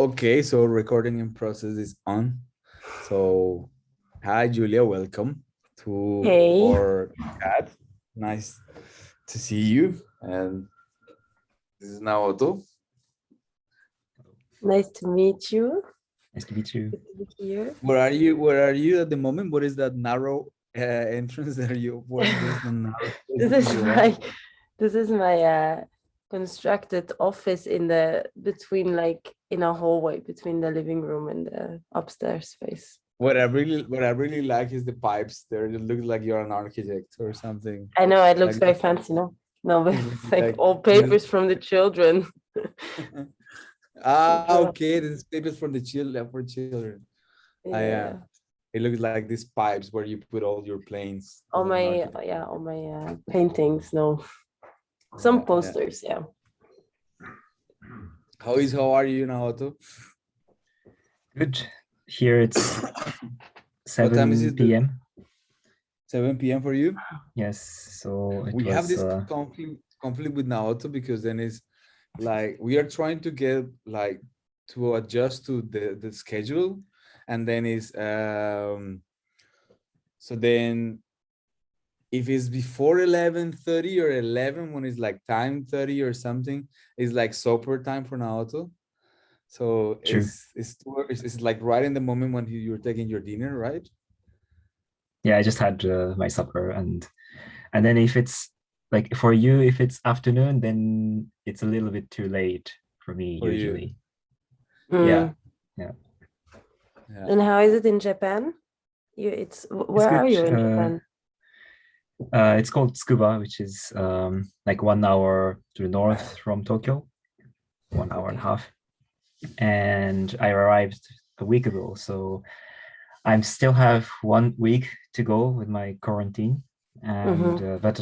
Okay, so recording in process is on. So, hi Julia, welcome to Hey, our chat. Nice to see you. And this is Naoto. nice to meet you. Nice to meet you. Good to be here. Where are you? Where are you at the moment? What is that narrow entrance that you? What is the narrow This place is you are? my this is my constructed office in the between like in a hallway between the living room and the upstairs space. What I really like is the pipes there. It looks like you're an architect or something. I know it looks Like very fancy, no? No, but it looks it's like like all papers from the children. So, okay. This is papers for the children for children. I yeah. It looks like these pipes where you put all your planes All as an my architect. all my paintings, no. Some Yeah. posters, yeah. How are you now, Otto? Good. Here it's What time is 7 it? p.m. 7 p.m. for you? Yes, so it We have was this conflict with Naoto because then it's like we are trying to get like to adjust to the schedule, and then is so then if it's before 11:30 or 11 when it's like time 30 or something, it's like supper time for Naoto. So true. it's like right in the moment when you're taking your dinner, right? Yeah, I just had my supper and then if it's like for you, if it's afternoon, then it's a little bit too late for me For you. usually. Mm. Yeah. Yeah. And how is it in Japan? It's Where are good. you in Japan? It's called Tsukuba, which is like 1 hour to the north from Tokyo, 1 hour and a half. And I arrived a week ago, so I still have 1 week to go with my quarantine, and but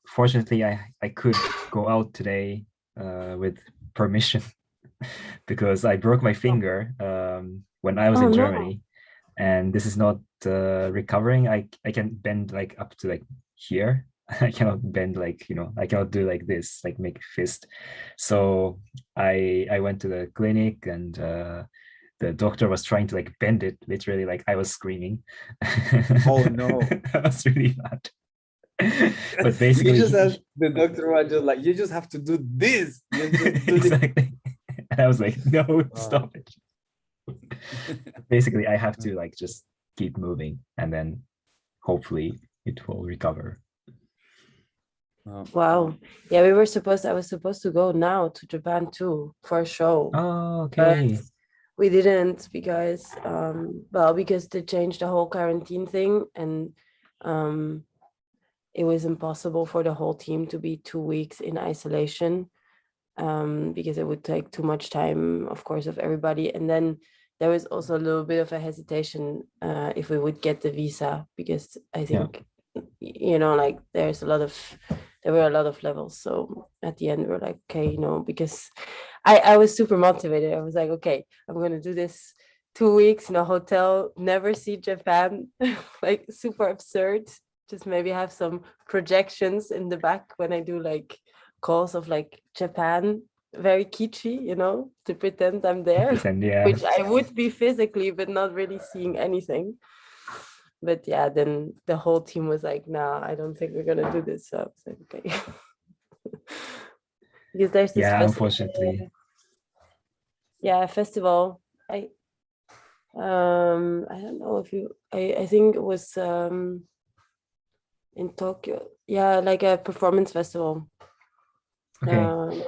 fortunately, I could go out today with permission because I broke my finger when I was Oh in no. Germany, and this is not recovering. I can bend like up to like here. I cannot bend like I cannot do like this, like make a fist. So I went to the clinic and the doctor was trying to like bend it literally, like I was screaming. Oh no. That was really bad. But You basically just asked the doctor was just like, you just have to do this. Just do this. exactly. And I was like, no, Wow. stop it. Basically, I have to like just keep moving and then hopefully it will recover. Oh. Wow. Yeah, I was supposed to go now to Japan too for a show. Oh, But okay. we didn't because because they changed the whole quarantine thing and it was impossible for the whole team to be 2 weeks in isolation because it would take too much time, of course, of everybody. And then there was also a little bit of a hesitation if we would get the visa, because I think, like there were a lot of levels. So at the end, we're like, okay, because I was super motivated. I was like, okay, I'm going to do this 2 weeks in a hotel, never see Japan, like super absurd. Just maybe have some projections in the back when I do like calls of like Japan, very kitschy, to pretend I'm there, Pretend, yeah. which I would be physically, but not really seeing anything. But yeah, then the whole team was like, nah, I don't think we're gonna do this. So I was like, okay. Because there's this Yeah, unfortunately. festival. I don't know if I think it was in Tokyo. Yeah, like a performance festival. Okay.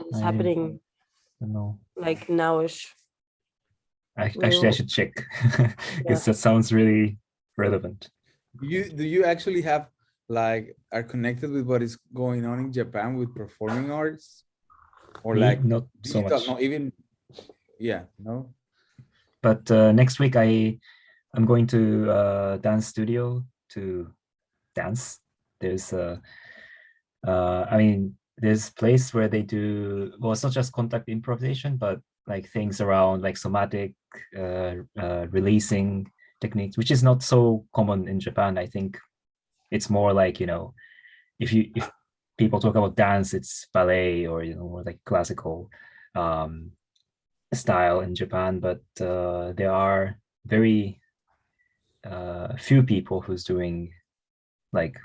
It's I happening don't know. like nowish. Actually, I should check Yeah. because that sounds really relevant. Do you actually have like are connected with what is going on in Japan with performing arts? Or Me, like not so digital, much. not even, yeah, no? But next week I'm going to dance studio to dance. There's I mean there's place where they do, well, it's not just contact improvisation, but like things around like somatic releasing techniques, which is not so common in Japan. I think it's more like, if people talk about dance, it's ballet or or like classical style in Japan, but there are very few people who's doing like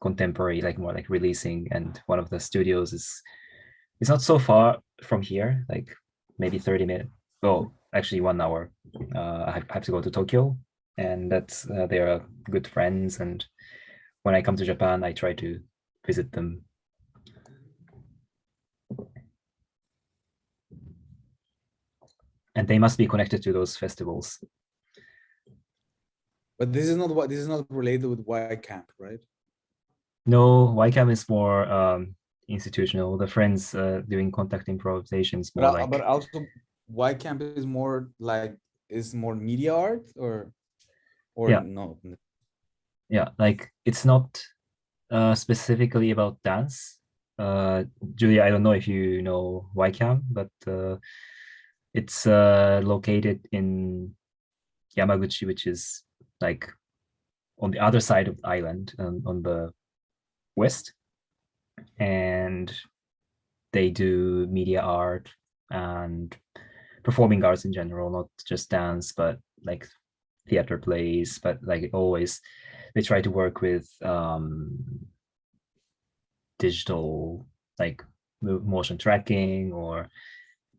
contemporary, like more like releasing. And one of the studios is it's not so far from here, like maybe 30 minutes. Oh, actually 1 hour. I have to go to Tokyo, and that's they are good friends. And when I come to Japan, I try to visit them. And they must be connected to those festivals. But this is not related with Y Camp, right? No, YCAM is more institutional. The friends doing contact improvisation is more like. But also Y Camp is more like more media art or Yeah. no. Yeah, like it's not specifically about dance. Julia, I don't know if you know YCAM, but it's located in Yamaguchi, which is like on the other side of the island, on the west. And they do media art and performing arts in general, not just dance, but like theater plays. But like always, they try to work with digital, like motion tracking or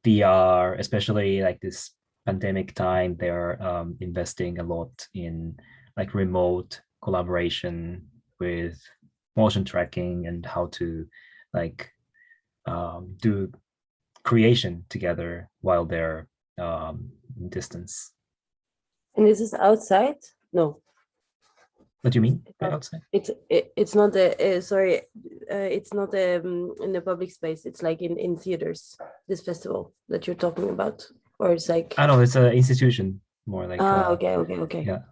VR, especially like this pandemic time. They're investing a lot in like remote collaboration with motion tracking and how to like do creation together while they're in distance. And this is outside? No. What do you mean by Oh, outside? It's not the sorry, it's not in the public space. It's like in theaters. This festival that you're talking about, or it's like I know it's an institution more like. okay. Yeah.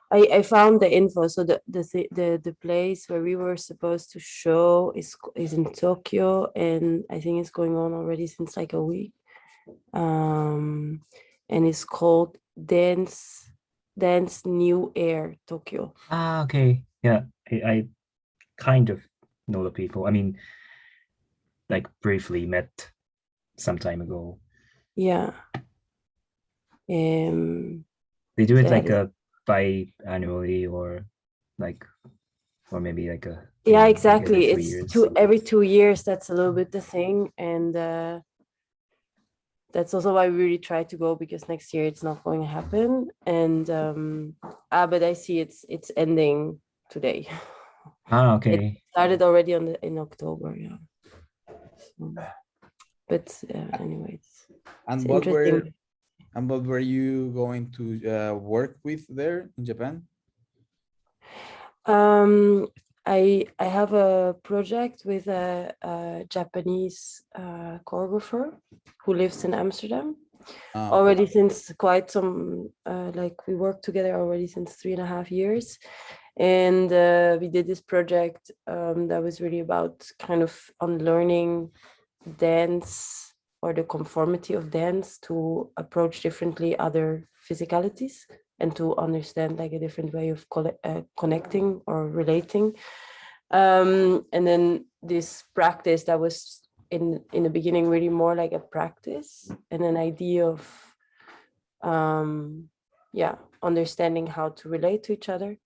I found the info. So the place where we were supposed to show is in Tokyo, and I think it's going on already since like a week. And it's called Dance New Air Tokyo. Ah, okay. Yeah, I kind of know the people. I mean, like briefly met some time ago. Yeah. They do it So like a biannually or like, or maybe like a yeah, like exactly. every 3 years. Every 2 years. That's a little bit the thing, and that's also why we really try to go, because next year it's not going to happen. And but I see it's ending today. Ah, It okay. started already in October, yeah. So, but anyways, And it's interesting. what were you going to work with there in Japan? I have a project with a Japanese choreographer who lives in Amsterdam already since quite some like we worked together already since 3.5 years. And we did this project that was really about kind of unlearning dance or the conformity of dance to approach differently other physicalities and to understand like a different way of connecting or relating. And then this practice that was in the beginning really more like a practice and an idea of understanding how to relate to each other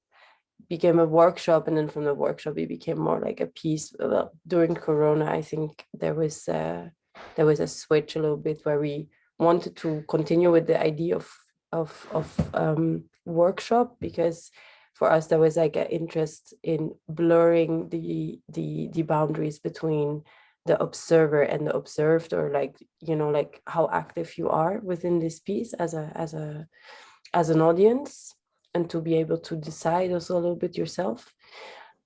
became a workshop, and then from the workshop it became more like a piece. Well, during Corona, I think there was a switch a little bit where we wanted to continue with the idea of workshop, because for us there was like an interest in blurring the boundaries between the observer and the observed, or like like how active you are within this piece as an audience, and to be able to decide also a little bit yourself.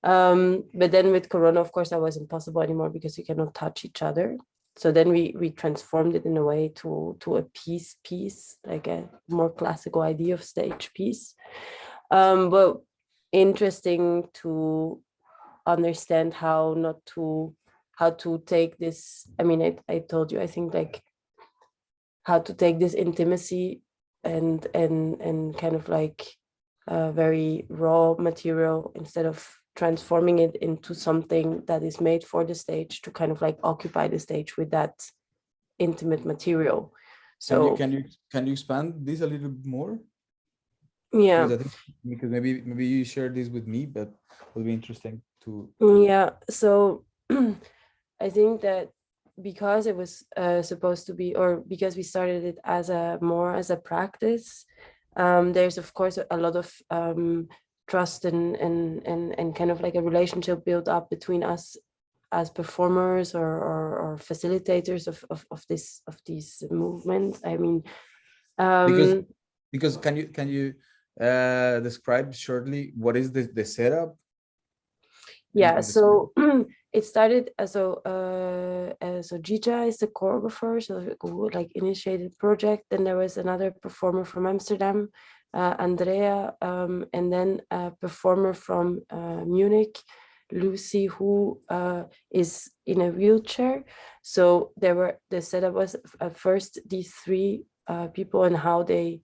But then with Corona, of course, that wasn't possible anymore because you cannot touch each other. So then we transformed it in a way to a piece, like a more classical idea of stage piece. But interesting to understand how to take this. I mean, I told you, I think like how to take this intimacy and kind of like very raw material, instead of transforming it into something that is made for the stage, to kind of like occupy the stage with that intimate material. Can you So can you expand this a little bit more? yeah. Because I think maybe you share this with me, but it will be interesting to Yeah, so I think that because it was supposed to be, or because we started it as a more as a practice, there's of course a lot of trust and kind of like a relationship built up between us as performers or facilitators of these movements. I mean, because um, can you describe shortly what is the setup yeah, in the studio? so it started so Gija is the choreographer, so who like initiated the project. Then there was another performer from Amsterdam, Andrea, and then a performer from Munich, Lucy, who is in a wheelchair. So the setup was at first these three people and how they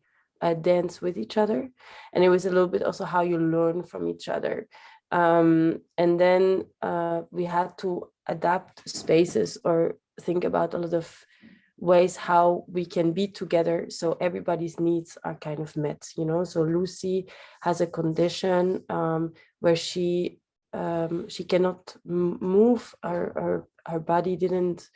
dance with each other, and it was a little bit also how you learn from each other. And then we had to adapt spaces or think about a lot of ways how we can be together so everybody's needs are kind of met, you know. So Lucy has a condition where she cannot move, her body didn't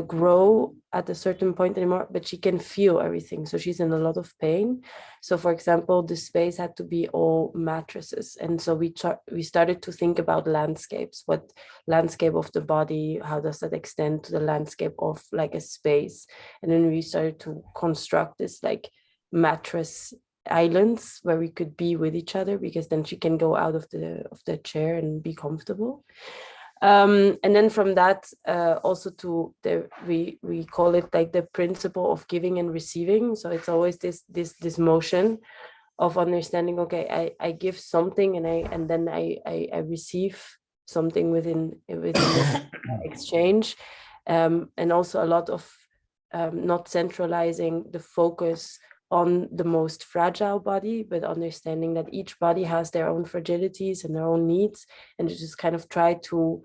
grow at a certain point anymore, but she can feel everything. So she's in a lot of pain. So for example, the space had to be all mattresses. And so we started to think about landscapes, what landscape of the body, how does that extend to the landscape of like a space? And then we started to construct this like mattress islands where we could be with each other, because then she can go out of the chair and be comfortable. And then from that, also we call it like the principle of giving and receiving. So it's always this motion of understanding. Okay, I give something, and then I receive something within this exchange, and also a lot of not centralizing the focus on the most fragile body, but understanding that each body has their own fragilities and their own needs, and to just kind of try to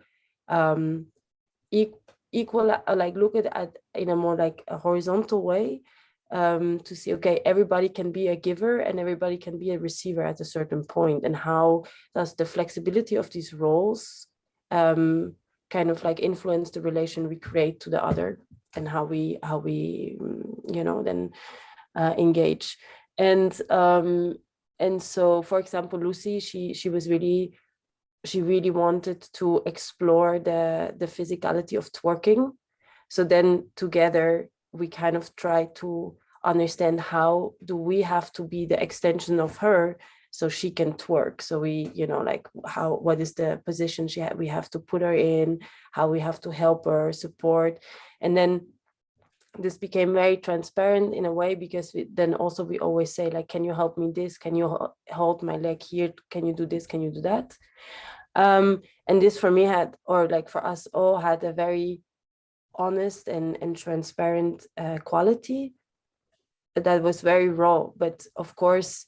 equal, like look at in a more like a horizontal way, to see, okay, everybody can be a giver and everybody can be a receiver at a certain point, and how does the flexibility of these roles kind of like influence the relation we create to the other, and how we you know, then engage. And so for example, Lucy, she really wanted to explore the physicality of twerking. So then together we kind of try to understand how do we have to be the extension of her so she can twerk. So we, you know, like what is the position we have to put her in, how we have to help her, support. And then this became very transparent in a way, because we always say, like, can you help me this? Can you hold my leg here? Can you do this? Can you do that? And this for me for us all had a very honest and transparent quality that was very raw. But of course,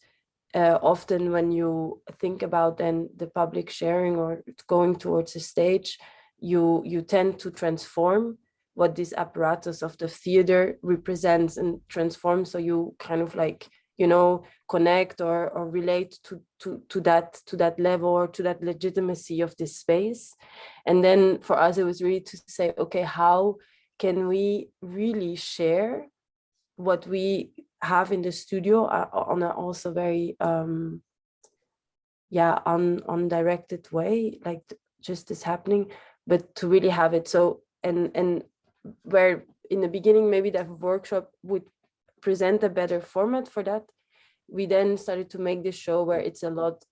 often when you think about then the public sharing or going towards a stage, you tend to transform what this apparatus of the theater represents and transform. So you kind of like, you know, connect or relate to that level, or to that legitimacy of this space. And then for us, it was really to say, okay, how can we really share what we have in the studio on a also very undirected way, like just this happening, but to really have it. So and where in the beginning maybe that workshop would present a better format for that, we then started to make this show where it's a lot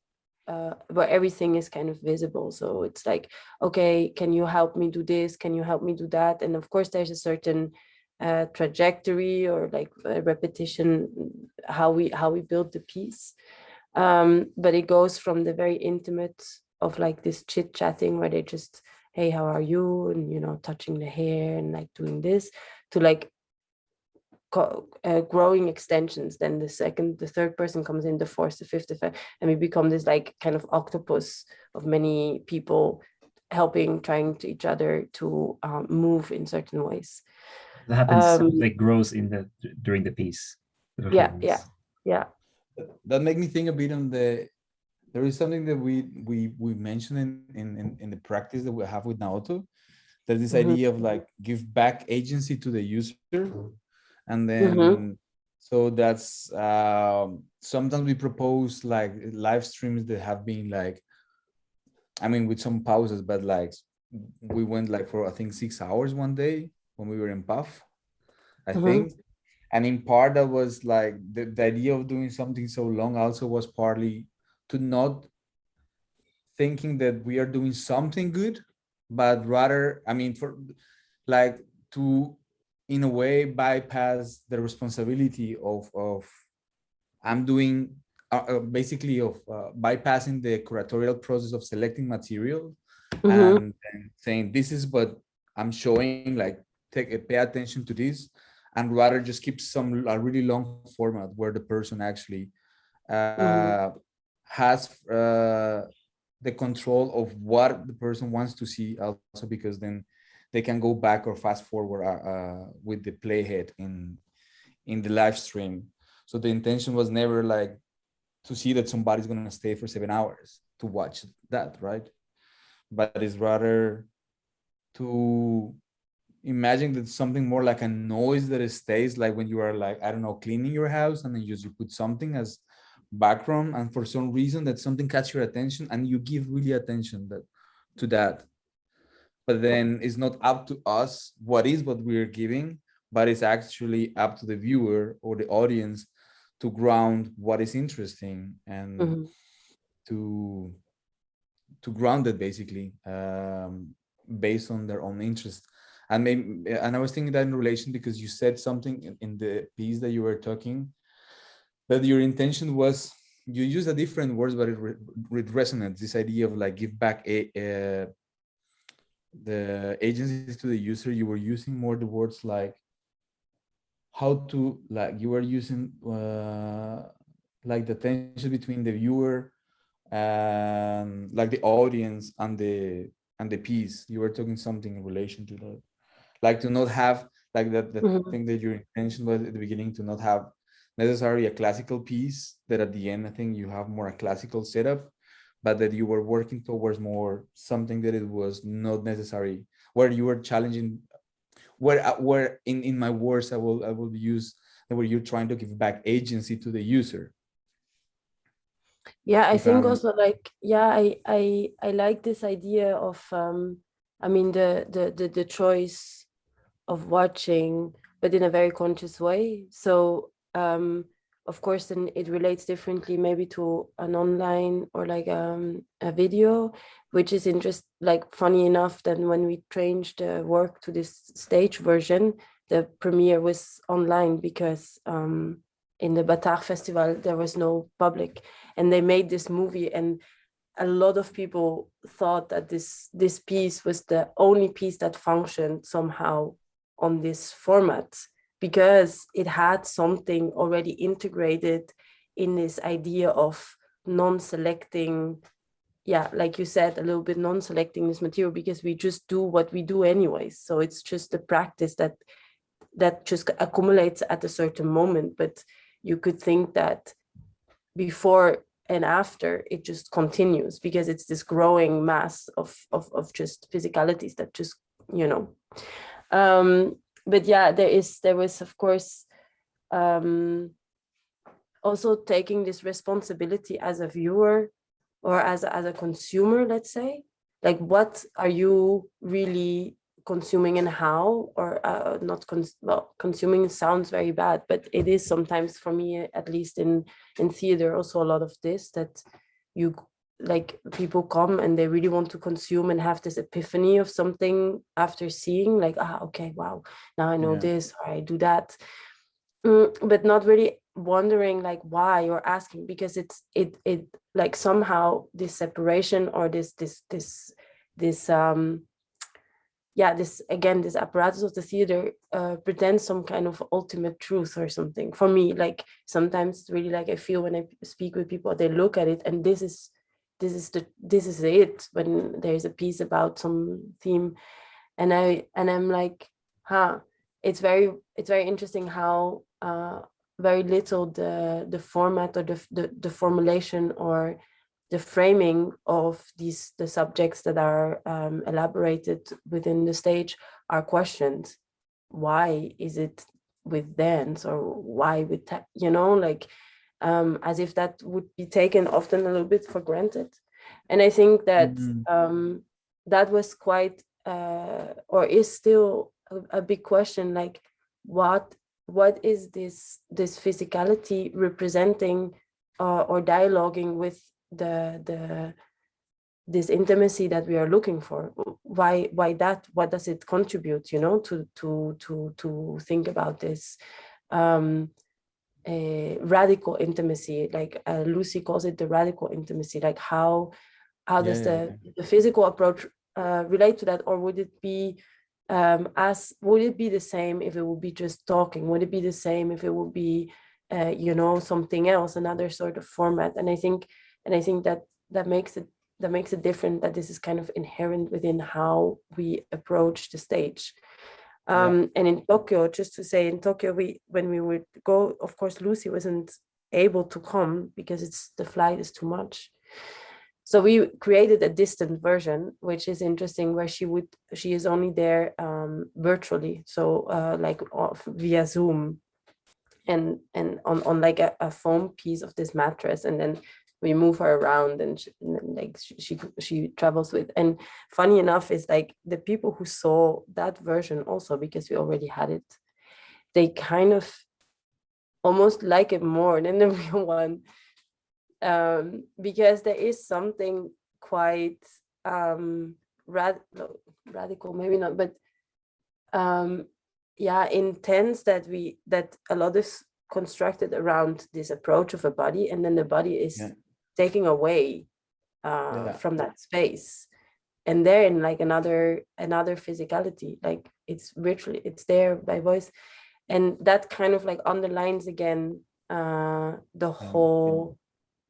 where everything is kind of visible. So it's like, okay, can you help me do this? Can you help me do that? And of course, there's a certain trajectory or like repetition, how we build the piece. But it goes from the very intimate of like this chit chatting where they just, hey, how are you? And, you know, touching the hair and like doing this, to like growing extensions. Then the third person comes in, the fourth, the fifth, and we become this like kind of octopus of many people helping, trying to each other to move in certain ways. That happens like grows in the during the piece. The performance. Yeah. That make me think a bit on the. There is something that we mentioned in the practice that we have with Naoto. There's this idea of like give back agency to the user, and then so that's sometimes we propose like live streams that have been like, I mean, with some pauses, but like we went like for I think 6 hours one day when we were in Puff, I think. And in part that was like the idea of doing something so long also was partly to not thinking that we are doing something good, but rather, I mean, for like to in a way bypass the responsibility of I'm doing basically of bypassing the curatorial process of selecting material and saying this is what I'm showing, like pay attention to this, and rather just keep some a really long format where the person actually has the control of what the person wants to see also, because then they can go back or fast forward with the playhead in the live stream. So the intention was never like to see that somebody's going to stay for 7 hours to watch that, right? But it's rather to imagine that something more like a noise that it stays, like when you are like, I don't know, cleaning your house and then you put something as background, and for some reason that something catches your attention and you give really attention to that. But then it's not up to us what we're giving, but it's actually up to the viewer or the audience to ground what is interesting and to ground it basically based on their own interest. And maybe, and I was thinking that in relation because you said something in the piece that you were talking, that your intention was, you use a different words, but it resonates, this idea of like give back the agencies to the user. You were using more the words like how to, like you were using like the tension between the viewer and like the audience and the piece. You were talking something in relation to that, like to not have like that thing that your intention was at the beginning, to not have necessarily a classical piece, that at the end I think you have more a classical setup, but that you were working towards more something that it was not necessary, where you were challenging, where in my words I will use where you're trying to give back agency to the user. Yeah, I think also like, yeah, I like this idea of I mean the choice of watching, but in a very conscious way. So of course then it relates differently maybe to an online or like a video, which is like funny enough that when we changed the work to this stage version, the premiere was online because in the Batar Festival there was no public, and they made this movie, and a lot of people thought that this piece was the only piece that functioned somehow on this format, because it had something already integrated in this idea of non-selecting, yeah, like you said, a little bit non-selecting this material, because we just do what we do anyways. So it's just a practice that just accumulates at a certain moment. But you could think that before and after it just continues, because it's this growing mass of just physicalities that just, you know. But yeah, there was of course also taking this responsibility as a viewer or as a consumer, let's say, like what are you really consuming and how, or not consuming sounds very bad, but it is sometimes, for me at least in theater, also a lot of this, that you like people come and they really want to consume and have this epiphany of something after seeing, like, okay, wow, now I know this, or I do that, but not really wondering like why, or asking, because it like somehow this separation or this again, this apparatus of the theater pretends some kind of ultimate truth or something. For me, like sometimes really, like I feel when I speak with people, they look at it and this is it, when there's a piece about some theme, and I'm like, it's very interesting how very little the format or the formulation or the framing of the subjects that are elaborated within the stage are questioned. Why is it with dance, or why with like as if that would be taken often a little bit for granted. And I think that that was quite or is still a big question, like what is this physicality representing or dialoguing with the this intimacy that we are looking for? Why that? What does it contribute, to think about this a radical intimacy, like Lucy calls it the radical intimacy, like how does the physical approach relate to that? Or would it be would it be the same if it would be just talking? Would it be the same if it would be something else, another sort of format? And I think that makes it different, that this is kind of inherent within how we approach the stage. And in Tokyo, just to say, in Tokyo, when we would go, of course, Lucy wasn't able to come because the flight is too much. So we created a distant version, which is interesting, where she is only there virtually, so like via Zoom, and on like a foam piece of this mattress, and then we move her around, and she travels with. And funny enough is like the people who saw that version also, because we already had it, they kind of almost like it more than the real one, because there is something quite radical, maybe not, but intense, that a lot is constructed around this approach of a body, and then the body is taking away from that space, and they're in like another physicality, like it's there by voice. And that kind of like underlines again the whole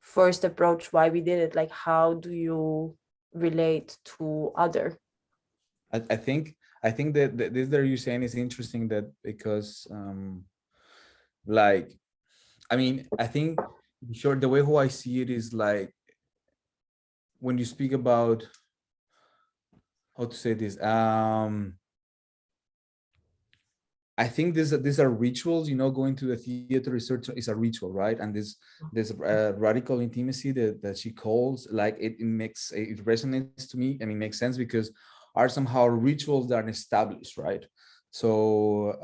first approach, why we did it, like how do you relate to other. I think that this that you're saying is interesting, that because like, I mean, I think sure the way how I see it is like, when you speak about how to say this, I think these are rituals, going to the theater is a ritual, right? And this radical intimacy that she calls, like it resonates to me. I mean, makes sense, because are somehow rituals that are established, right? So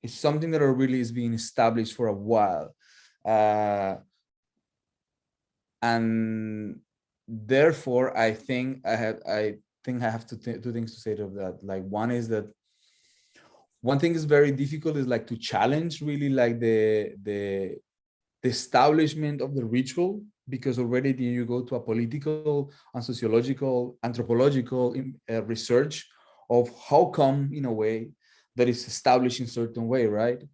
it's something that really is being established for a while, and therefore I think I have two things to say to that. Like, one is that one thing is very difficult is like to challenge really like the establishment of the ritual, because already you go to a political and sociological, anthropological research of how come, in a way, that is established in a certain way, right?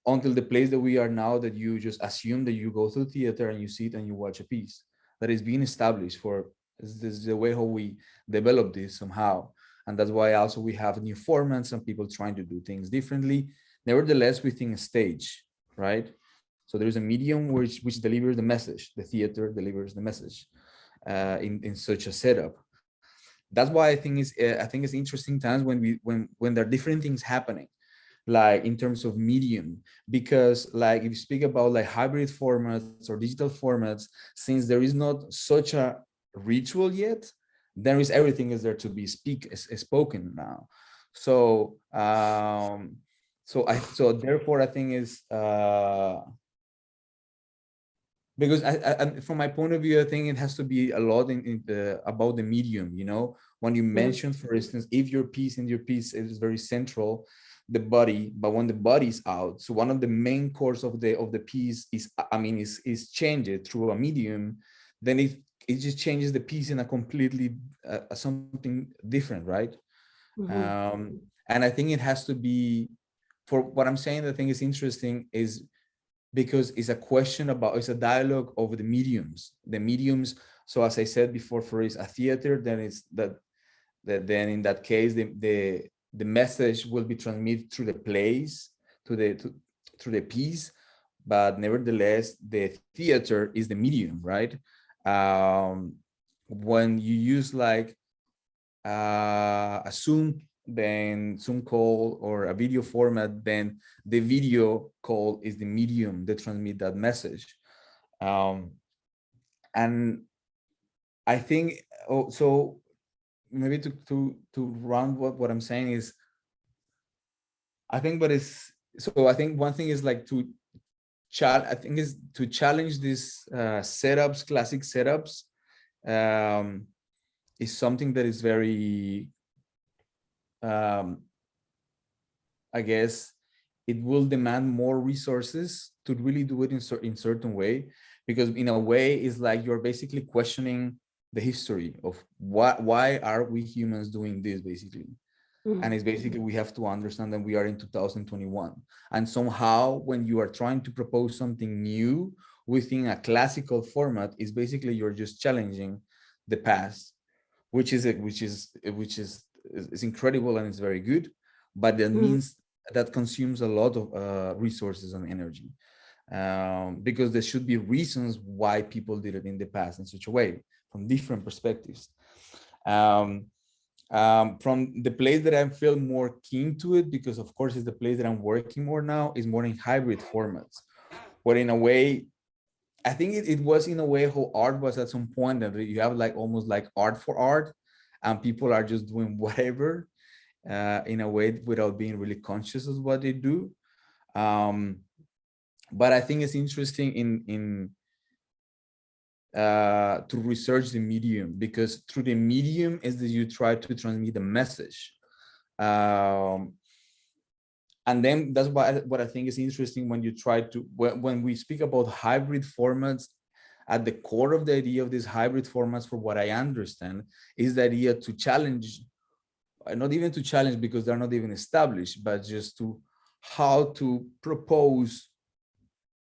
Until the place that we are now, that you just assume that you go to theater and you sit and you watch a piece that is being established for. This is the way how we develop this somehow. And that's why also we have new formats and people trying to do things differently. Nevertheless, we think a stage, right? So there's a medium which delivers the message. The theater delivers the message in such a setup. That's why I think it's interesting times when there are different things happening, like in terms of medium, because like if you speak about like hybrid formats or digital formats, since there is not such a ritual yet, there is everything is there to be spoken now. So therefore I think is because I from my point of view, I think it has to be a lot about the medium, when you mention, for instance, if your piece is very central, the body, but when the body's out, so one of the main cores of the piece is changed through a medium, then it just changes the piece in a completely something different, right? And I think it has to be, for what I'm saying, I think is interesting is because it's a dialogue over the mediums. So as I said before, for a theater, then it's that then in that case, the message will be transmitted through the plays, through the piece, but nevertheless, the theater is the medium, right? When you use like a Zoom call or a video format, then the video call is the medium that transmit that message. And I think, so maybe to run what I'm saying is, I think one thing is like to challenge these setups, classic setups, is something that is very, I guess it will demand more resources to really do it in certain way, because in a way it's like you're basically questioning the history of why are we humans doing this, basically. And it's basically, we have to understand that we are in 2021. And somehow when you are trying to propose something new within a classical format, is basically you're just challenging the past, which is incredible and it's very good, but that means that consumes a lot of resources and energy, because there should be reasons why people did it in the past in such a way, from different perspectives. From the place that I feel more keen to it, because of course it's the place that I'm working more now, is more in hybrid formats, where in a way, I think it was in a way how art was at some point, that you have like almost like art for art, and people are just doing whatever in a way without being really conscious of what they do. But I think it's interesting to research the medium, because through the medium is that you try to transmit a message. And then that's what I think is interesting when you try to, when we speak about hybrid formats, at the core of the idea of these hybrid formats, for what I understand, is the idea to challenge, not even to challenge because they're not even established, but just to how to propose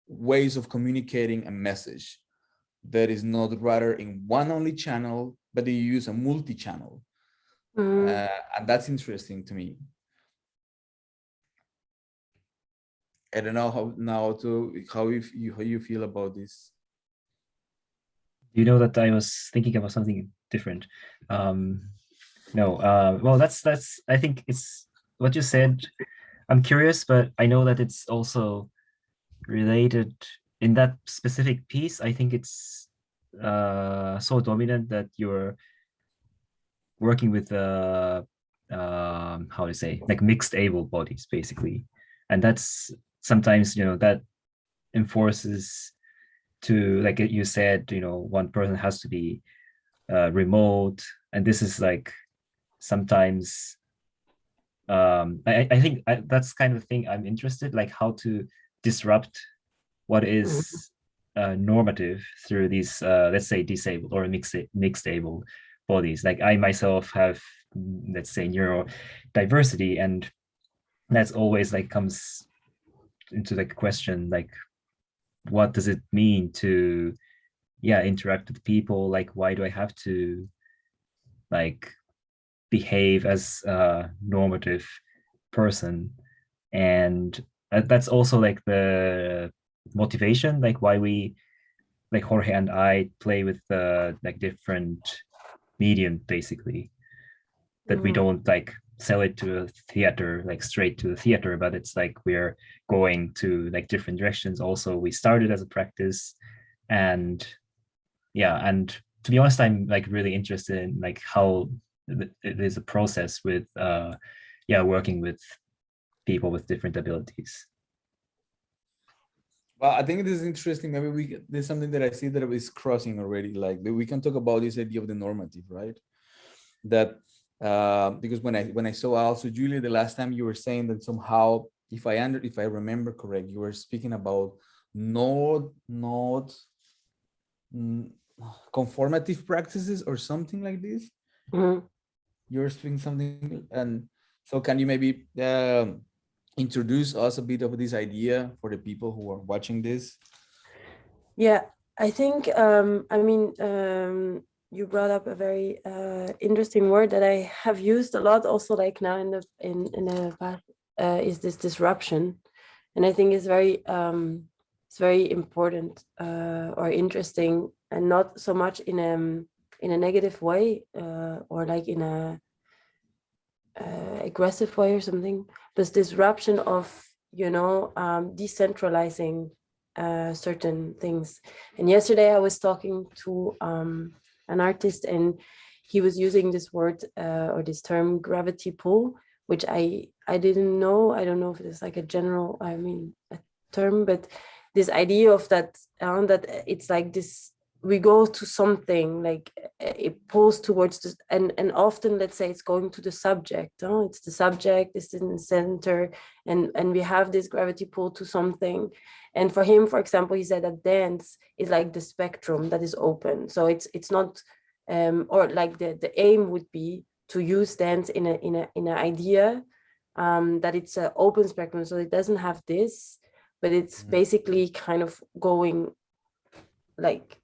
ways of communicating a message that is not rather in one only channel, but they use a multi-channel. And that's interesting to me. I don't know how you feel about this. You know that I was thinking about something different. Well, that's I think it's what you said. I'm curious, but I know that it's also related in that specific piece. I think it's so dominant that you're working with how to say, like mixed able bodies, basically, and that's sometimes, that enforces to, like you said, one person has to be remote, and this is like sometimes I think that's kind of the thing I'm interested, like how to disrupt what is normative through these let's say disabled or mixed able bodies. Like I myself have, let's say, neurodiversity, and that's always like comes into like question, like what does it mean to interact with people? Like why do I have to like behave as a normative person? And that's also like the motivation, like why we, like Jorge and I, play with the like different medium, basically, that we don't like sell it to a theater, like straight to the theater, but it's like we're going to like different directions. Also, we started as a practice, and and to be honest, I'm like really interested in like how it is a process with working with people with different abilities. Well, I think it is interesting. Maybe there's something that I see that is crossing already. Like we can talk about this idea of the normative, right? That because when I saw also Julia the last time, you were saying that somehow, if I remember correct, you were speaking about not conformative practices or something like this. You're speaking something, and so can you maybe introduce us a bit of this idea for the people who are watching this? Yeah, I think you brought up a very interesting word that I have used a lot also like now in the past is this disruption. And I think it's very important or interesting, and not so much in a negative way or like in a aggressive way or something. This disruption of, you know, decentralizing certain things. And yesterday I was talking to an artist, and he was using this word or this term gravity pull, which I didn't know. I don't know if it's like a general, I mean, a term, but this idea of that it's like this, we go to something like it pulls towards this, and often let's say it's going to the subject. It's the subject, it's in the center, and we have this gravity pull to something. And for him, for example, he said that dance is like the spectrum that is open. So it's not or like the aim would be to use dance in an idea that it's an open spectrum, so it doesn't have this, but it's basically kind of going like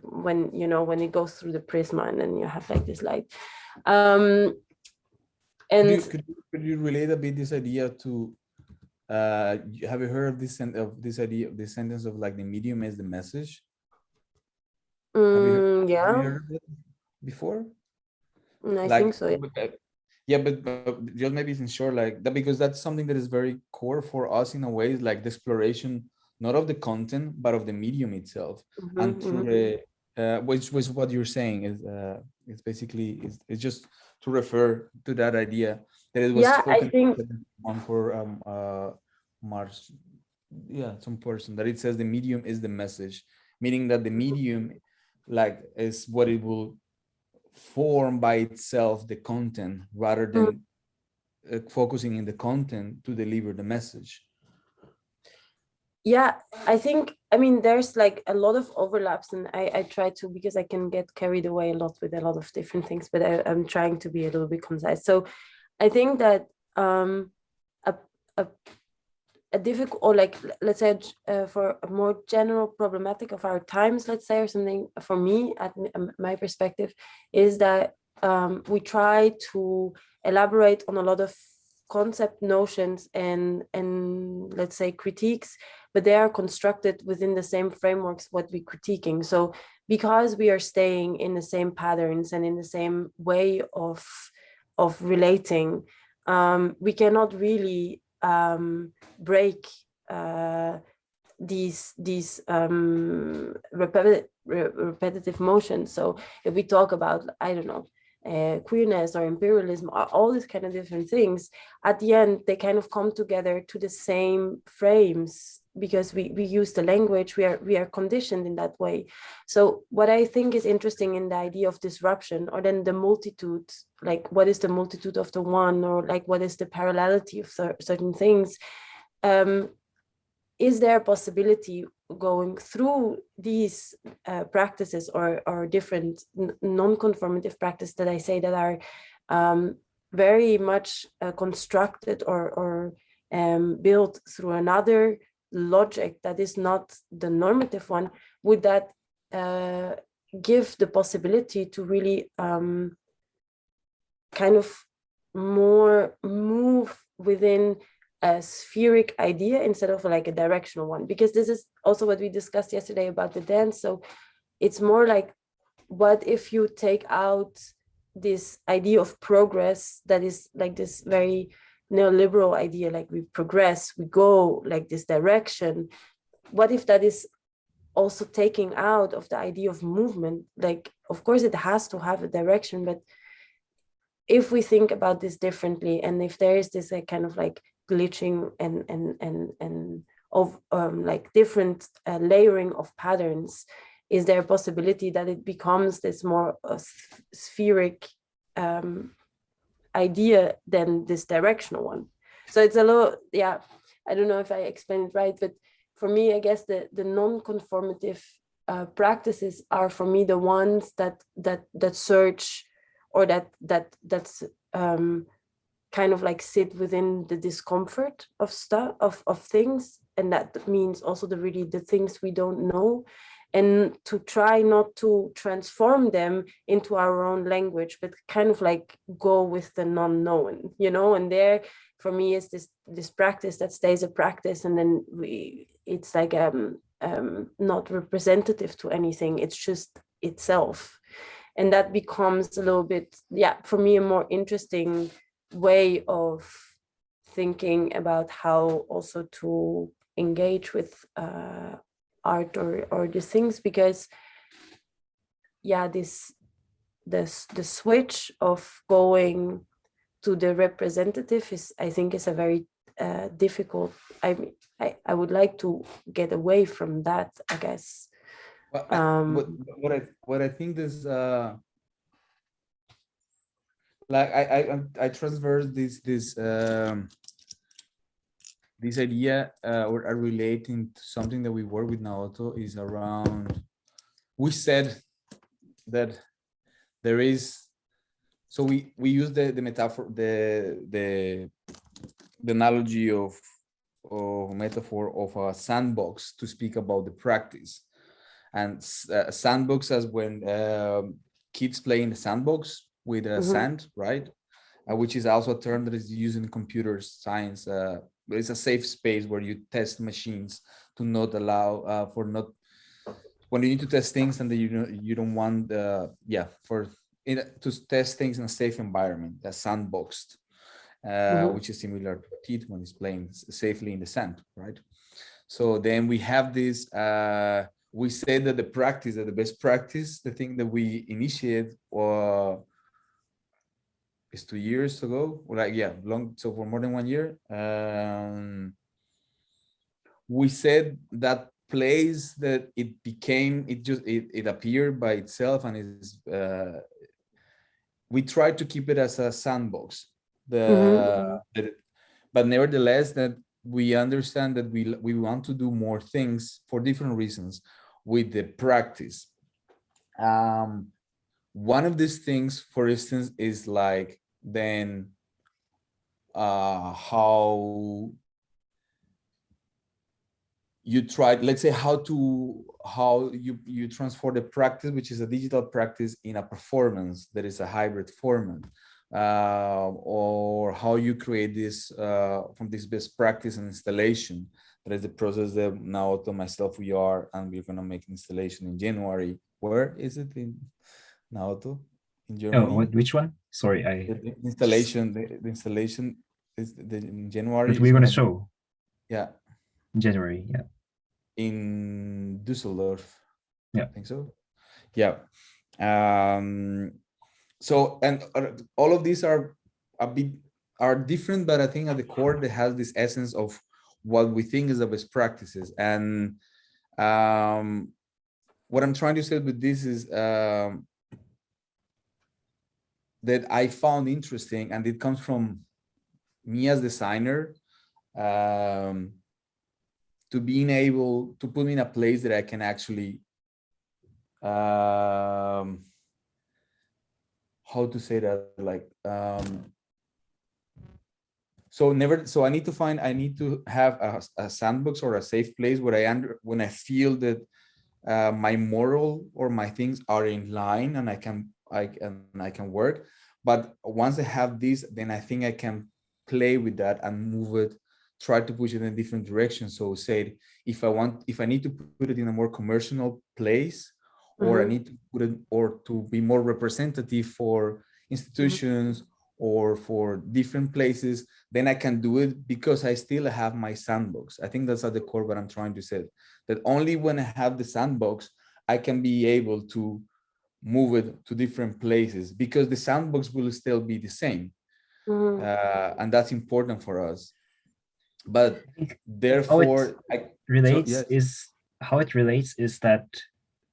when, you know, when it goes through the prisma, and then you have like this light. And could you relate a bit this idea to have you heard of this idea of this sentence of like the medium is the message? Have you heard of it before? I Like, think so, yeah, but just maybe in short, like that, because that's something that is very core for us in a way, like the exploration not of the content but of the medium itself. And through the which was what you're saying is it's basically it's just to refer to that idea that it was spoken I think on for Mars, some person, that it says the medium is the message, meaning that the medium like is what it will form by itself the content, rather than focusing in the content to deliver the message. Yeah, I think, I mean, there's like a lot of overlaps, and I try to, because I can get carried away a lot with a lot of different things, but I'm trying to be a little bit concise. So I think that a difficult, or like, let's say for a more general problematic of our times, let's say, or something, for me, at my perspective, is that we try to elaborate on a lot of concept notions and let's say critiques, but they are constructed within the same frameworks what we're critiquing. So because we are staying in the same patterns and in the same way of relating, we cannot really break these repetitive motions. So if we talk about, I don't know, queerness or imperialism, all these kind of different things, at the end they kind of come together to the same frames, because we use the language, we are conditioned in that way. So what I think is interesting in the idea of disruption, or then the multitude, like what is the multitude of the one, or like what is the parallelity of certain things, is there a possibility going through these practices or different non-conformative practices that I say that are very much constructed or built through another logic that is not the normative one? Would that give the possibility to really kind of more move within a spheric idea instead of like a directional one? Because this is also what we discussed yesterday about the dance. So it's more like, what if you take out this idea of progress that is like this very neoliberal idea, like we progress, we go like this direction? What if that is also taking out of the idea of movement? Like, of course it has to have a direction, but if we think about this differently, and if there is this kind of like glitching and of like different layering of patterns, is there a possibility that it becomes this more spheric idea than this directional one? So it's a little, I don't know if I explained it right, but for me, I guess the non-conformative practices are, for me, the ones that search, or that's kind of like sit within the discomfort of stuff, of things, and that means also the things we don't know. and to try not to transform them into our own language, but kind of like go with the non-known, you know. And there for me is this practice that stays a practice, and then it's like not representative to anything, it's just itself. And that becomes a little bit, yeah, for me, a more interesting way of thinking about how also to engage with art or the things, because yeah, the switch of going to the representative is, I think, is a very difficult. I would like to get away from that, I guess. Well, what I think is like I transverse this idea or relating to something that we work with Naoto is around, we said that there is, so we use the metaphor, the analogy of metaphor of a sandbox to speak about the practice. And sandbox as when kids play in the sandbox with sand, right? Which is also a term that is used in computer science. But it's a safe space where you test machines to not allow for not, when you need to test things and you don't want to test things in a safe environment, that's sandboxed, which is similar to a kid when he's playing safely in the sand, right? So then we have this. We say that the practice, that the best practice, the thing that we initiate is 2 years ago, or like, so for more than 1 year. We said that place that it appeared by itself, and is we try to keep it as a sandbox. But nevertheless, that we understand that we want to do more things for different reasons with the practice. One of these things, for instance, is like then how you try, let's say, how you transform the practice, which is a digital practice, in a performance that is a hybrid format, or how you create this from this best practice and installation. That is the process that Naoto, myself, we're going to make installation in January. Where is it in Naoto? In Germany? Oh, which one? Sorry, the installation. The installation is in January. But we're going to show. Yeah. In January, yeah. In Düsseldorf. Yeah. I think so. Yeah. So, and all of these are different, but I think at the core they have this essence of what we think is the best practices. And what I'm trying to say with this is that I found interesting, and it comes from me as designer, to being able to put me in a place that I can actually how to say that, like so I need to have a sandbox or a safe place where when I feel that my moral or my things are in line, and I can work. But once I have this, then I think I can play with that and move it, try to push it in a different direction. So say if I need to put it in a more commercial place, or I need to put it, or to be more representative for institutions or for different places, then I can do it because I still have my sandbox. I think that's at the core what I'm trying to say, that only when I have the sandbox, I can be able to move it to different places, because the sandbox will still be the same. And that's important for us. But therefore, how it relates is that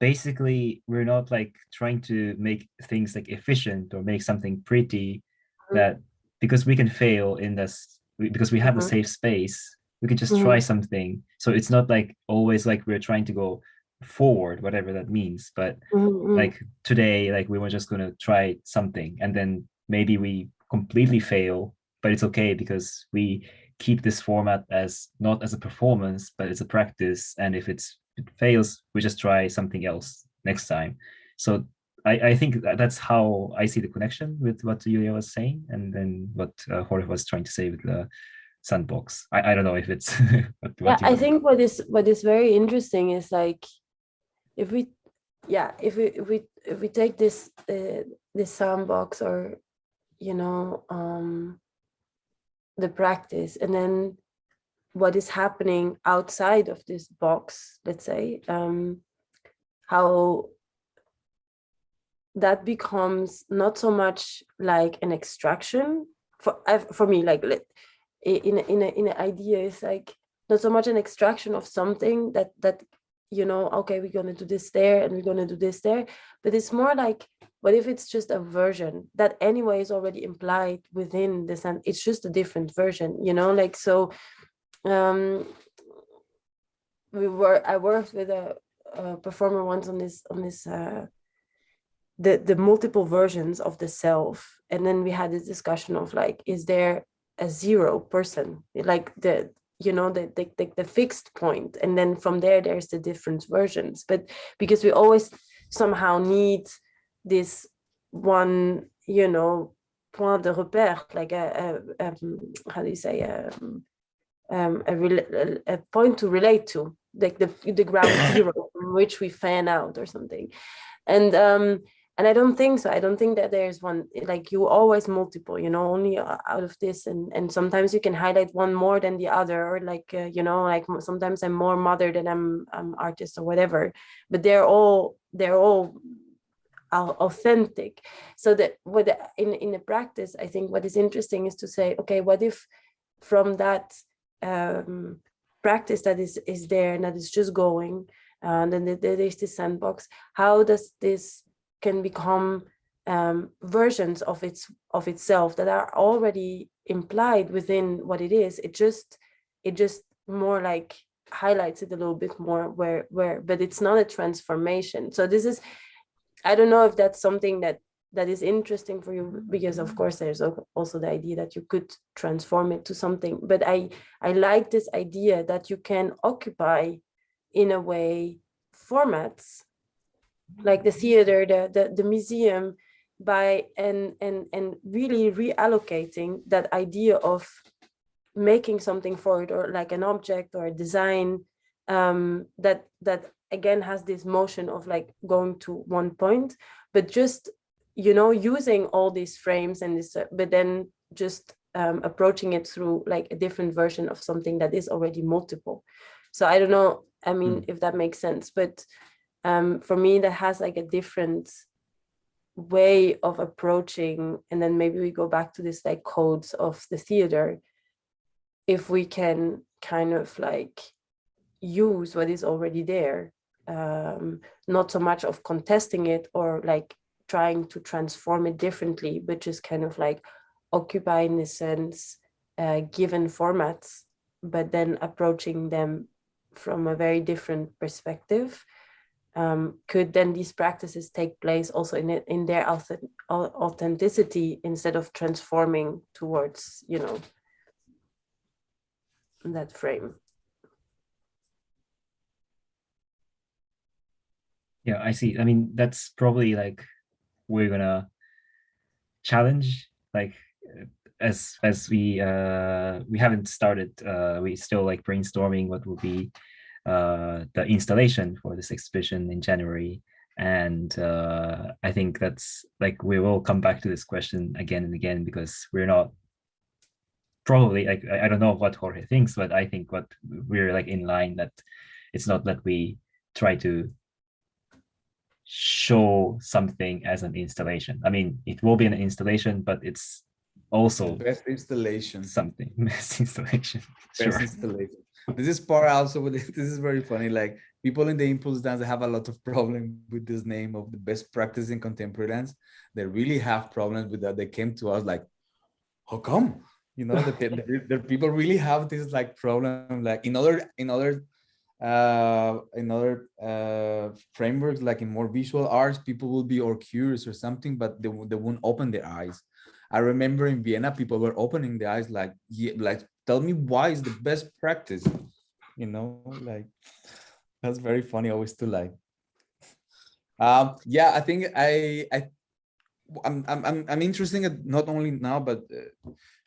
basically we're not like trying to make things like efficient or make something pretty, that because we can fail in this, because we have a safe space, we can just try something. So it's not like always like we're trying to go forward, whatever that means, but like today, like we were just going to try something, and then maybe we completely fail, but it's okay because we keep this format as not as a performance, but it's a practice. And if it's it fails, we just try something else next time. So I think that's how I see the connection with what Yulia was saying, and then what Jorge was trying to say with the sandbox. I don't know if it's yeah, I think what is very interesting is like if we take this sandbox, or the practice, and then what is happening outside of this box, let's say, how that becomes not so much like an extraction for me, like in an idea, is like not so much an extraction of something that okay, we're going to do this there and we're going to do this there, but it's more like, what if it's just a version that anyway is already implied within this, and it's just a different version, like, so I worked with a performer once on this the multiple versions of the self, and then we had this discussion of like, is there a 0%, like the fixed point, and then from there's the different versions, but because we always somehow need this one point de repère, like how do you say, a point to relate to, like the ground zero from which we fan out or something. And I don't think so. I don't think that there's one, like, you always multiple, only out of this, and sometimes you can highlight one more than the other, or like like sometimes I'm more mother than I'm artist or whatever, but they're all authentic. So that in the practice, I think what is interesting is to say, okay, what if from that practice that is there and that is just going, and then there's this sandbox, how does this can become versions of itself that are already implied within what it is. It just more like highlights it a little bit more, where but it's not a transformation. So this is, I don't know if that's something that is interesting for you, because of course there's also the idea that you could transform it to something, but I like this idea that you can occupy in a way formats like the theater, the museum, by and really reallocating that idea of making something for it, or like an object or a design that again has this motion of like going to one point, but just using all these frames and this, but then just approaching it through like a different version of something that is already multiple. So I don't know, I mean, if that makes sense, but for me that has like a different way of approaching. And then maybe we go back to this like codes of the theater, if we can kind of like use what is already there, not so much of contesting it or like trying to transform it differently, but just kind of like occupy, in a sense, given formats, but then approaching them from a very different perspective. Could then these practices take place also in their authenticity, instead of transforming towards that frame? Yeah, I see. I mean, that's probably like we're gonna challenge, like as we haven't started, we still like brainstorming what will be the installation for this exhibition in January. And I think that's like, we will come back to this question again and again, because we're not probably like, I don't know what Jorge thinks, but I think what we're like in line, that it's not that we try to show something as an installation. I mean, it will be an installation, but it's also the best installation. Something best installation. Best Sure. installation. This is part also with this is very funny. Like, people in the impulse dance have a lot of problem with this name of the best practice in contemporary dance. They really have problems with that. They came to us like, how come? The people really have this like problem. Like in other frameworks, like in more visual arts, people will be or curious or something, but they won't open their eyes. I remember in Vienna, people were opening their eyes like, yeah, like, tell me why is the best practice, like, That's very funny. Always to like. Yeah, I think I'm interested in not only now, but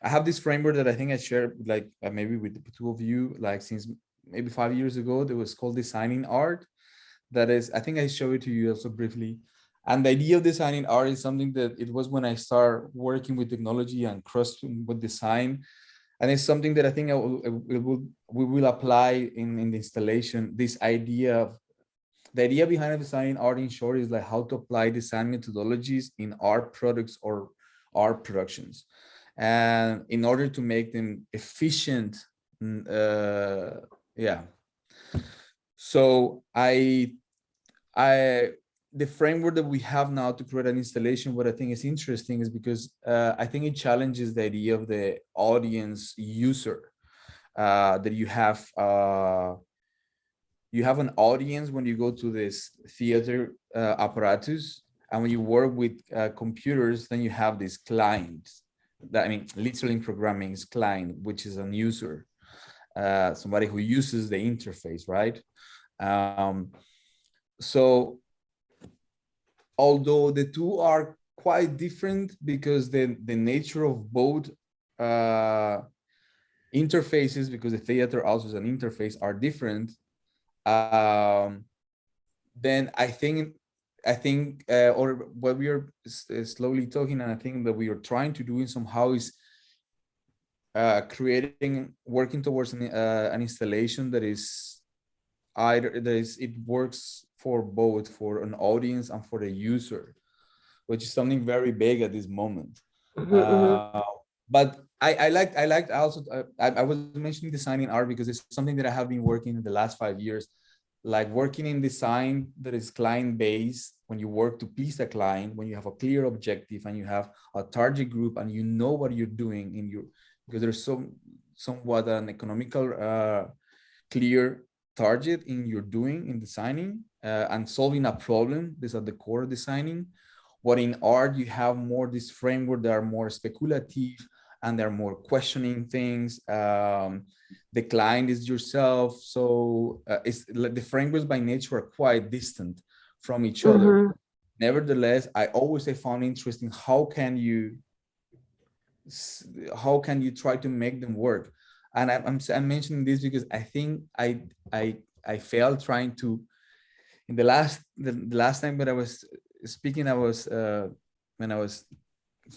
I have this framework that I think I shared like maybe with the two of you, like since maybe 5 years ago. That was called designing art. That is, I think I showed it to you also briefly. And the idea of designing art is something that it was when I started working with technology and cross with design. And it's something that I think we will apply in the installation. This idea of the idea behind designing art in short is like how to apply design methodologies in art products or art productions, and in order to make them efficient. Yeah. So I the framework that we have now to create an installation, what I think is interesting is because I think it challenges the idea of the audience user, that you have an audience when you go to this theater apparatus, and when you work with computers, then you have this client. That, I mean, literally in programming is client, which is an user, somebody who uses the interface, right? So although the two are quite different because the nature of both interfaces, because the theater also is an interface, are different, then I think or what we are slowly talking, and I think that we are trying to do in somehow is working towards an installation that is it works for both, for an audience and for the user, which is something very big at this moment. But I liked also, I was mentioning designing art because it's something that I have been working in the last 5 years, like working in design that is client based. When you work to please a client, when you have a clear objective and you have a target group and you know what you're doing because there's somewhat an economical clear target in your doing in designing and solving a problem. These are the core of designing. What in art you have more this framework that are more speculative and they're more questioning things. The client is yourself, so it's like the frameworks by nature are quite distant from each other. Nevertheless, I always found interesting how can you try to make them work. And I'm mentioning this because I think I failed trying to, in the last time that I was speaking, when I was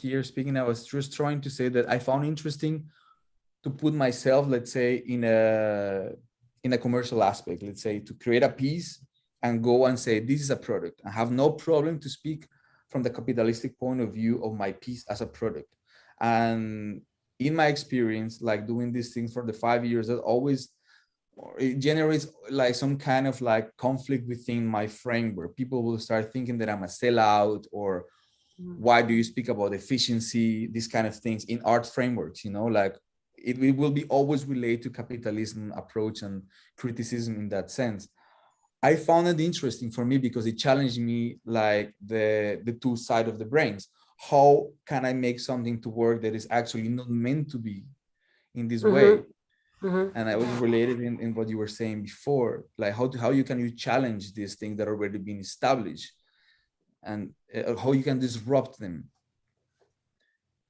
here speaking, I was just trying to say that I found interesting to put myself, let's say, in a commercial aspect, let's say, to create a piece and go and say this is a product. I have no problem to speak from the capitalistic point of view of my piece as a product. And in my experience, like doing these things for the 5 years, that always it generates like some kind of like conflict within my framework. People will start thinking that I'm a sellout, or why do you speak about efficiency, these kind of things in art frameworks, like it will be always related to capitalism approach and criticism in that sense. I found it interesting for me because it challenged me, like the two sides of the brains. How can I make something to work that is actually not meant to be in this way? And I was related in what you were saying before, like how you can challenge these things that are already been established, and how you can disrupt them.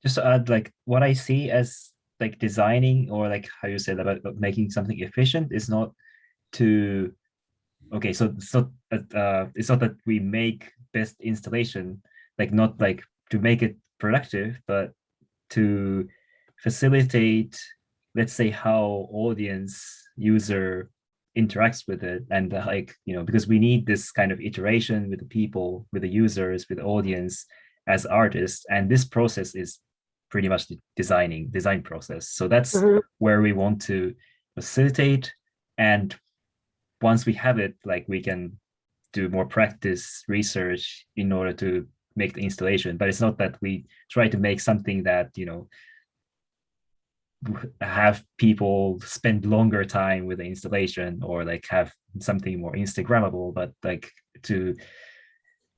Just to add, like what I see as like designing, or like how you said about making something efficient, is not to, okay, so it's not that we make best installation, like not like to make it productive, but to facilitate, let's say, how audience user interacts with it. And like, because we need this kind of iteration with the people, with the users, with the audience as artists, and this process is pretty much the design process. So that's where we want to facilitate. And once we have it, like we can do more practice research in order to make the installation. But it's not that we try to make something that have people spend longer time with the installation, or like have something more Instagrammable, but like to,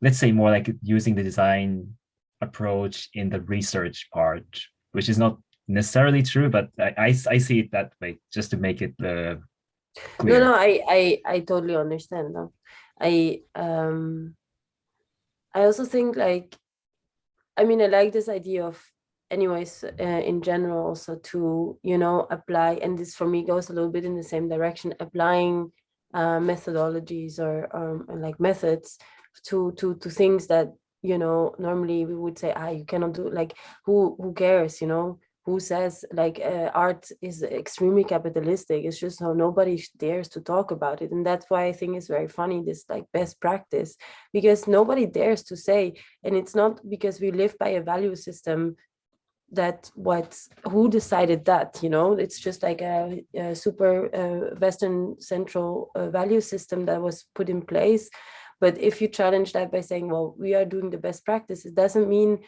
let's say, more like using the design approach in the research part, which is not necessarily true, but I see it that way, just to make it clear. No, I totally understand. No, I also think like, I mean, I like this idea of, anyways, in general, also to, you know, apply, and this for me goes a little bit in the same direction, applying methodologies or like methods to things that, you know, normally we would say, you cannot do, like, who cares, you know, who says like art is extremely capitalistic. It's just how nobody dares to talk about it. And that's why I think it's very funny, this like best practice, because nobody dares to say, and it's not because we live by a value system that who decided that, you know, it's just like a super Western central value system that was put in place. But if you challenge that by saying, well, we are doing the best practice, it doesn't mean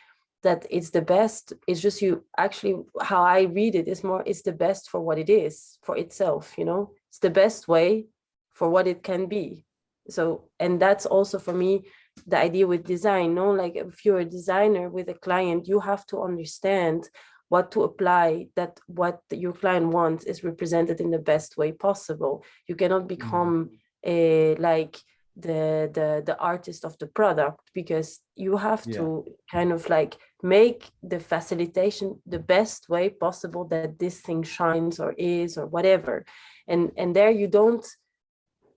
that it's the best. It's just, you actually, how I read it is more, it's the best for what it is, for itself, you know, it's the best way for what it can be. So, and that's also for me the idea with design, no, like if you're a designer with a client, you have to understand what to apply, that what your client wants is represented in the best way possible. You cannot become a like the artist of the product, because you have to kind of like make the facilitation the best way possible that this thing shines or is or whatever. And there you don't,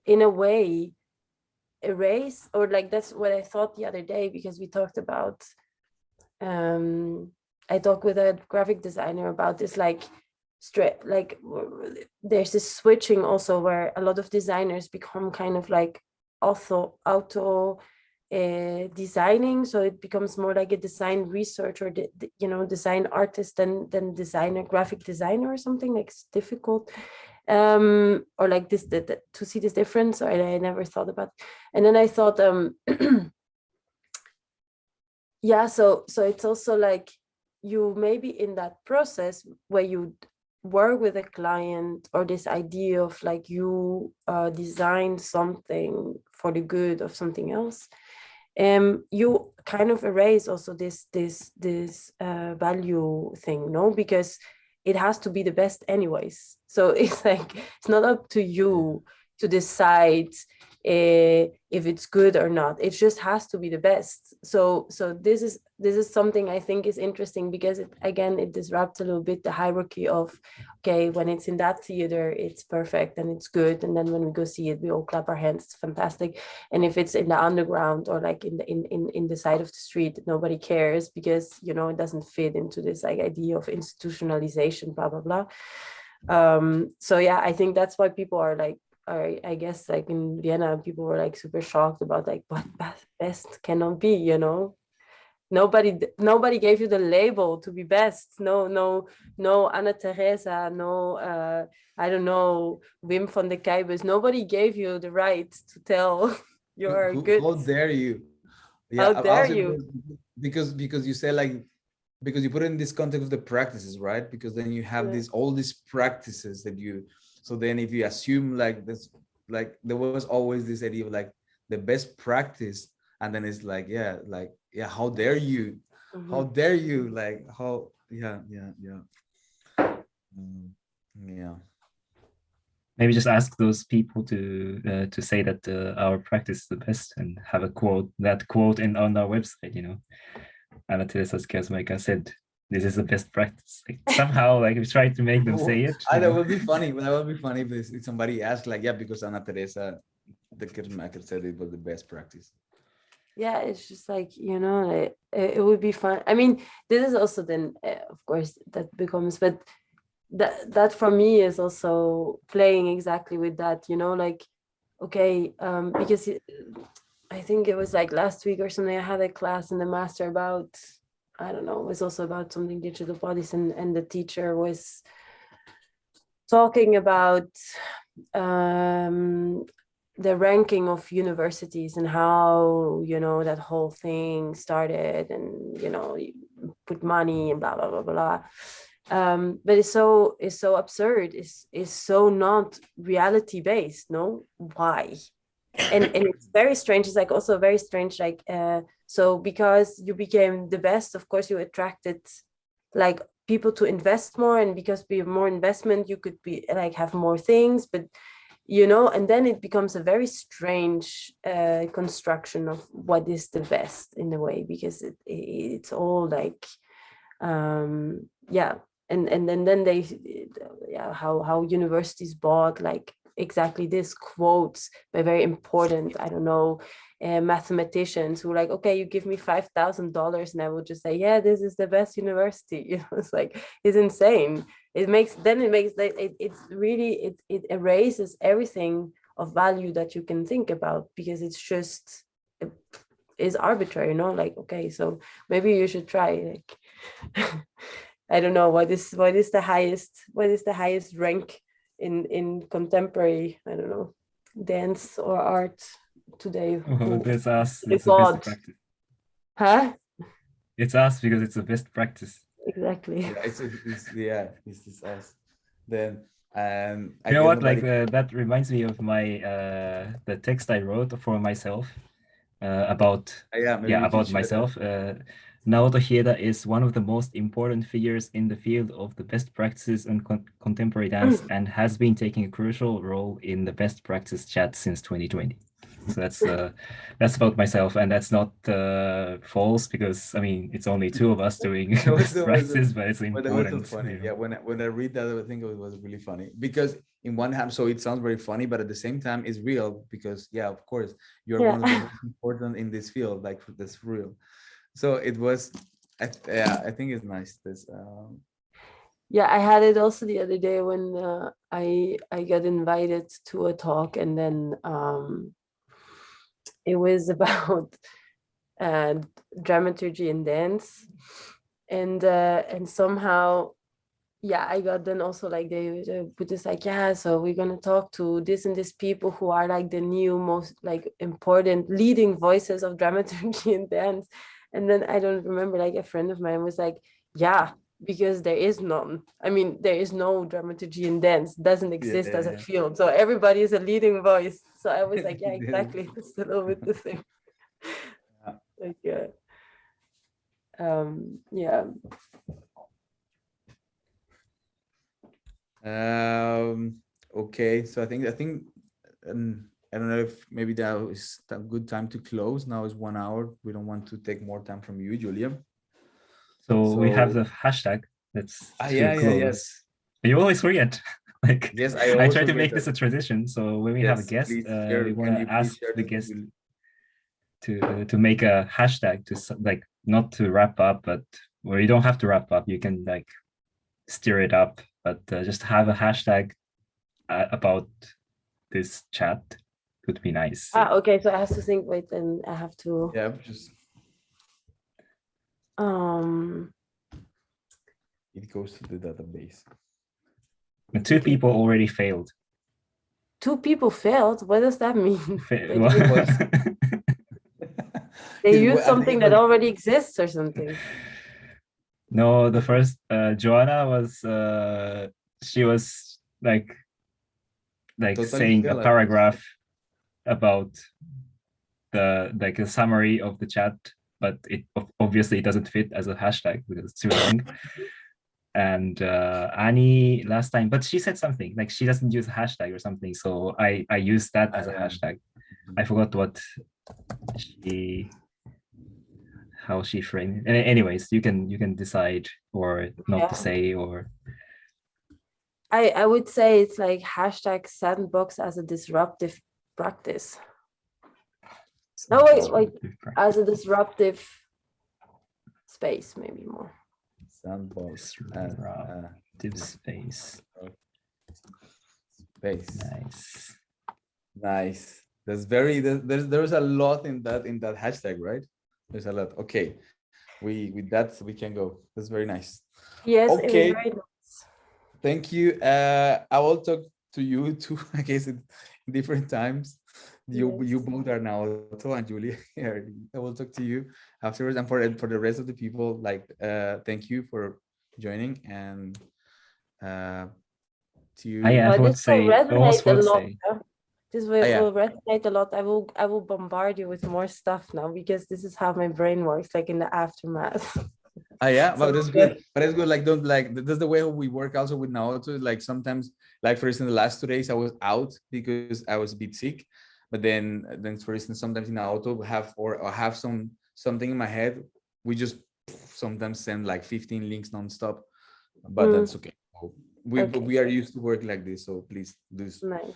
in a way, erase, or like, that's what I thought the other day, because we talked about I talked with a graphic designer about this, like like there's this switching also where a lot of designers become kind of like auto designing, so it becomes more like a design research or you know, design artist than designer, graphic designer or something. Like, it's difficult or like this to see this difference. Or I never thought about it. And then I thought yeah, so it's also like, you maybe in that process where you work with a client, or this idea of like you design something for the good of something else, you kind of erase also this value thing, no, because it has to be the best anyways. So it's like, it's not up to you to decide if it's good or not. It just has to be the best. So this is something I think is interesting, because it disrupts a little bit the hierarchy of, okay, when it's in that theater, it's perfect and it's good, and then when we go see it, we all clap our hands, it's fantastic. And if it's in the underground or like in the side of the street, nobody cares, because, you know, it doesn't fit into this like idea of institutionalization, blah blah blah. So yeah, I think that's why people are like, I guess like in Vienna, people were like super shocked about like, what best cannot be, you know. Nobody gave you the label to be best. No Anna Teresa, no I don't know, Wim van de Kuijbes. Nobody gave you the right to tell you're good. How dare you? How dare also you? because you say like, because you put it in this context of the practices, right? Because then you have all these practices that you, so then if you assume like this, like there was always this idea of like the best practice, and then it's like, how dare you? How dare you? Like, how, yeah. Maybe just ask those people to say that our practice is the best, and have a quote, that quote on our website, you know. Anna Teresa Skersmaker said, "This is the best practice." Like, somehow, like, we try to make them say it. That would be funny. That would be funny if somebody asked, like, because Anna Teresa the Skersmaker said it was the best practice. Yeah, it's just like, you know, it would be fun. I mean, this is also then, of course, that becomes, but that for me is also playing exactly with that, you know, like, okay, because I think it was like last week or something, I had a class in the master about, I don't know, it was also about something digital bodies, and the teacher was talking about the ranking of universities and how, you know, that whole thing started, and, you know, you put money and blah blah blah blah. But it's so absurd. It's so not reality based. No, why? And it's very strange. It's like also very strange. Like so because you became the best, of course, you attracted like people to invest more, and because we have more investment, you could be like have more things. But you know, and then it becomes a very strange construction of what is the best in a way, because it's all like yeah, and then they yeah, how universities bought like exactly this quotes by very important, I don't know, mathematicians who like, okay, you give me $5,000 and I will just say, yeah, this is the best university. You know, it's like, it's insane. It makes it's really it erases everything of value that you can think about, because it's just it is arbitrary, you know, like, okay, so maybe you should try like I don't know what is the highest rank in contemporary, I don't know, dance or art today. Well, that's us. The It's the best god. practice. Huh? It's us because it's the best practice. Exactly. Yeah, it's us. Then I You know guess what? Like nobody. that reminds me of my the text I wrote for myself about Maybe we can share that. myself. Naoto Hieda is one of the most important figures in the field of the best practices and contemporary dance, and has been taking a crucial role in the best practice chat since 2020. So that's about myself, and that's not false, because I mean it's only two of us doing That was best so, practice, but it's but that was so important. funny. You know? Yeah, when I read that, I think it was really funny, because in one hand, so it sounds very funny, but at the same time, it's real, because yeah, of course, you're Yeah. one of the most important in this field. Like, that's real. So it was. Yeah, I think it's nice. This. Yeah, I had it also the other day when I got invited to a talk, and then it was about uh, dramaturgy and dance, and somehow, yeah, I got then also like they put this like, yeah, so we're gonna talk to this and this people who are like the new most like important leading voices of dramaturgy and dance, and then I don't remember, like a friend of mine was like, yeah, because there is none. I mean, there is no dramaturgy and dance, doesn't exist as a Yeah. field, so everybody is a leading voice. So I was like, yeah, Yeah. exactly. It's a little bit the same. Like yeah. Okay, so I think I don't know if maybe that is a good time to close. Now is 1 hour. We don't want to take more time from you, Julia. So we have So the hashtag that's to yeah, close. yes, You always forget. Like yes. I I always try to forget make that. this a tradition. So when we have a Yes, guest, please we share. want Can to you please ask share the that with guest Julia? to make a hashtag to like not to wrap up, but where you don't have to wrap up. You can like steer it up, but just have a hashtag about this chat could be nice. Okay, so I have to think, wait, then I have to Yeah, just um it goes to the database. And two people already failed. two people failed. What does that mean? It was. They I use think something it that was. already exists or something. No, the first Joanna was she was like Totally saying a fail, I think. paragraph about the like a summary of the chat, but it obviously doesn't fit as a hashtag because it's too long. And Annie last time, but she said something like she doesn't use a hashtag or something, so I used that as a hashtag. I forgot what how she framed it. Anyways, you can decide or not to say, or I would say it's like hashtag sandbox as a disruptive practice. No, wait, as a disruptive space, maybe more. Sandbox. Disruptive space. Space. Nice. Nice. There's a lot in that hashtag, right? There's a lot. Okay. With that we can go. That's very nice. Yes, Okay. it was very nice. Thank you. I will talk to you too, I guess, in different times. You both are Naoto and Julia. I will talk to you afterwards, and for the rest of the people, like thank you for joining, and to you. I This would will say resonate a lot. say. This will resonate a lot. I will bombard you with more stuff now, because this is how my brain works, like in the aftermath. Yeah, well, So, that's good. But it's good. Like, don't like that's the way we work also with Naoto. Like sometimes, like for instance, the last 2 days I was out because I was a bit sick. But then for instance, sometimes in Naoto have or have something in my head. We just sometimes send like 15 links nonstop. But that's okay. Okay. We are used to work like this, so please do this. Nice.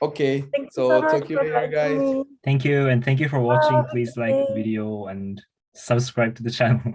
Okay, Thank you so so much talk to you for later, inviting guys. me. Thank you, and thank you for watching. Please like the Bye. video and subscribe to the channel.